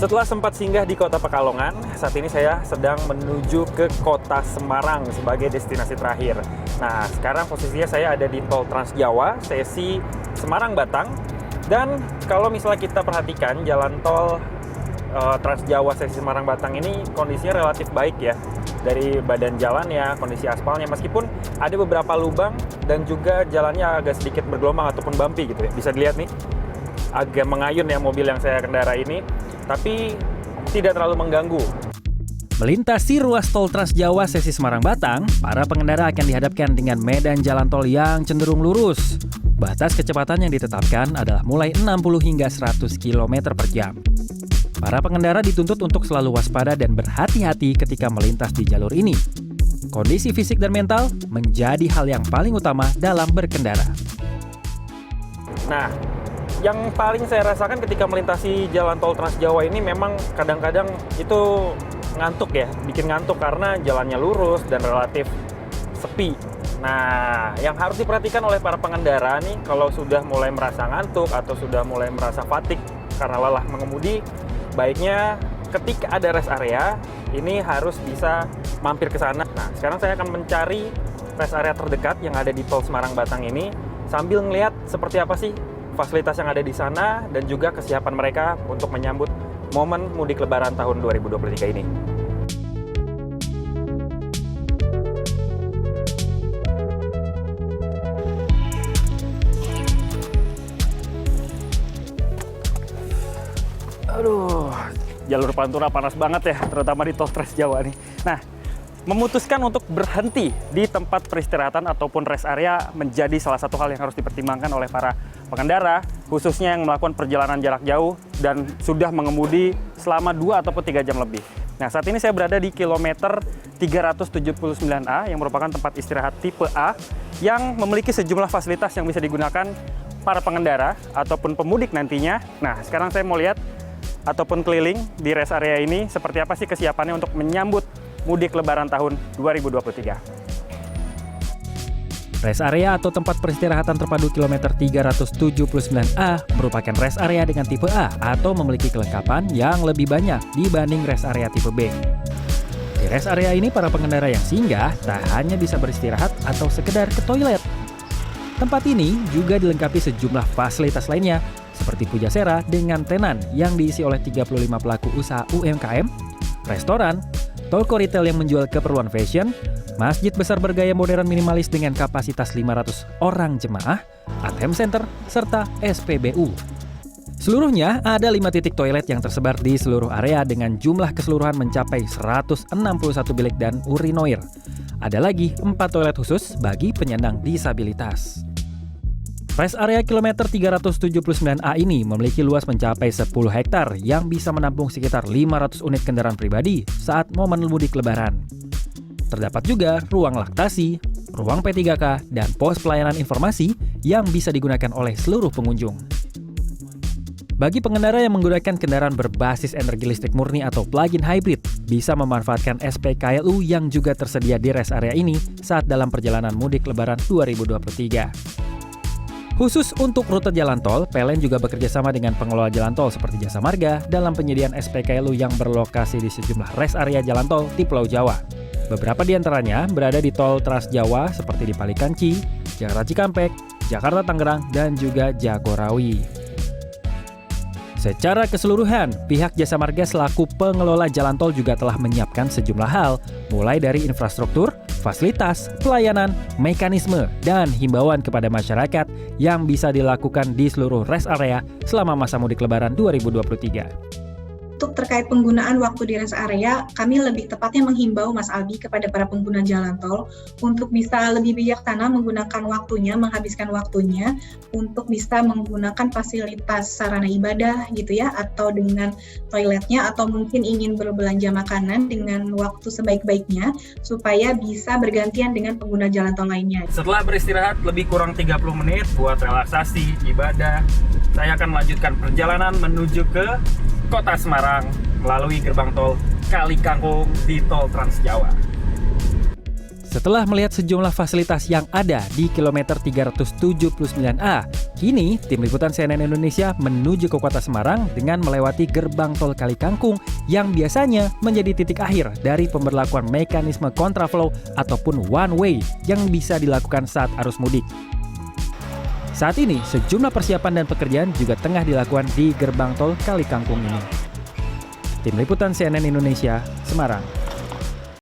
Setelah sempat singgah di kota Pekalongan, saat ini saya sedang menuju ke kota Semarang sebagai destinasi terakhir. Nah, sekarang posisinya saya ada di tol Trans Jawa, sesi Semarang-Batang. Dan kalau misalnya kita perhatikan, jalan tol Trans Jawa sesi Semarang-Batang ini kondisinya relatif baik ya. Dari badan jalannya, kondisi aspalnya, meskipun ada beberapa lubang dan juga jalannya agak sedikit bergelombang ataupun bumpy gitu ya. Bisa dilihat nih, agak mengayun ya mobil yang saya kendara ini. Tapi tidak terlalu mengganggu. Melintasi ruas tol Trans Jawa sesi Semarang-Batang, para pengendara akan dihadapkan dengan medan jalan tol yang cenderung lurus. Batas kecepatan yang ditetapkan adalah mulai 60 hingga 100 km per jam. Para pengendara dituntut untuk selalu waspada dan berhati-hati ketika melintas di jalur ini. Kondisi fisik dan mental menjadi hal yang paling utama dalam berkendara. Nah, yang paling saya rasakan ketika melintasi jalan tol Trans Jawa ini memang kadang-kadang itu ngantuk ya, bikin ngantuk karena jalannya lurus dan relatif sepi. Nah, yang harus diperhatikan oleh para pengendara nih, kalau sudah mulai merasa ngantuk atau sudah mulai merasa fatigue karena lelah mengemudi, baiknya ketika ada rest area, ini harus bisa mampir ke sana. Nah, sekarang saya akan mencari rest area terdekat yang ada di tol Semarang-Batang ini, sambil ngelihat seperti apa sih fasilitas yang ada di sana dan juga kesiapan mereka untuk menyambut momen mudik lebaran tahun 2023 ini. Aduh, jalur Pantura panas banget ya, terutama di tol Trans Jawa nih. Nah, memutuskan untuk berhenti di tempat peristirahatan ataupun rest area menjadi salah satu hal yang harus dipertimbangkan oleh para pengendara, khususnya yang melakukan perjalanan jarak jauh dan sudah mengemudi selama 2 ataupun 3 jam lebih. Nah, saat ini saya berada di kilometer 379A yang merupakan tempat istirahat tipe A yang memiliki sejumlah fasilitas yang bisa digunakan para pengendara ataupun pemudik nantinya. Nah, sekarang saya mau lihat ataupun keliling di rest area ini seperti apa sih kesiapannya untuk menyambut mudik lebaran tahun 2023. Rest area atau tempat peristirahatan terpadu kilometer 379A merupakan rest area dengan tipe A atau memiliki kelengkapan yang lebih banyak dibanding rest area tipe B. Di rest area ini para pengendara yang singgah tak hanya bisa beristirahat atau sekedar ke toilet. Tempat ini juga dilengkapi sejumlah fasilitas lainnya seperti pujasera dengan tenan yang diisi oleh 35 pelaku usaha UMKM, restoran, toko retail yang menjual keperluan fashion, masjid besar bergaya modern minimalis dengan kapasitas 500 orang jemaah, ATM Center, serta SPBU. Seluruhnya ada 5 titik toilet yang tersebar di seluruh area dengan jumlah keseluruhan mencapai 161 bilik dan urinoir. Ada lagi 4 toilet khusus bagi penyandang disabilitas. Rest area kilometer 379A ini memiliki luas mencapai 10 hektar yang bisa menampung sekitar 500 unit kendaraan pribadi saat momen mudik lebaran. Terdapat juga ruang laktasi, ruang P3K, dan pos pelayanan informasi yang bisa digunakan oleh seluruh pengunjung. Bagi pengendara yang menggunakan kendaraan berbasis energi listrik murni atau plug-in hybrid, bisa memanfaatkan SPKLU yang juga tersedia di rest area ini saat dalam perjalanan mudik lebaran 2023. Khusus untuk rute jalan tol, PLN juga bekerja sama dengan pengelola jalan tol seperti Jasa Marga dalam penyediaan SPKLU yang berlokasi di sejumlah rest area jalan tol di Pulau Jawa. Beberapa di antaranya berada di tol Trans Jawa seperti di Palikanci, Jakarta Cikampek, Jakarta Tangerang, dan juga Jagorawi. Secara keseluruhan, pihak Jasa Marga selaku pengelola jalan tol juga telah menyiapkan sejumlah hal, mulai dari infrastruktur, fasilitas, pelayanan, mekanisme, dan himbauan kepada masyarakat yang bisa dilakukan di seluruh rest area selama masa mudik lebaran 2023. Untuk terkait penggunaan waktu di rest area, kami lebih tepatnya menghimbau Mas Albi kepada para pengguna jalan tol untuk bisa lebih bijaksana menggunakan waktunya, menghabiskan waktunya untuk bisa menggunakan fasilitas sarana ibadah gitu ya, atau dengan toiletnya, atau mungkin ingin berbelanja makanan dengan waktu sebaik-baiknya supaya bisa bergantian dengan pengguna jalan tol lainnya. Setelah beristirahat lebih kurang 30 menit buat relaksasi, ibadah, saya akan melanjutkan perjalanan menuju ke Kota Semarang melalui gerbang tol Kali Kangkung di tol Trans Jawa. Setelah melihat sejumlah fasilitas yang ada di kilometer 379A, kini tim liputan CNN Indonesia menuju ke kota Semarang dengan melewati gerbang tol Kali Kangkung yang biasanya menjadi titik akhir dari pemberlakuan mekanisme kontraflow ataupun one way yang bisa dilakukan saat arus mudik. Saat ini, sejumlah persiapan dan pekerjaan juga tengah dilakukan di gerbang tol Kali Kangkung ini. Tim liputan CNN Indonesia, Semarang.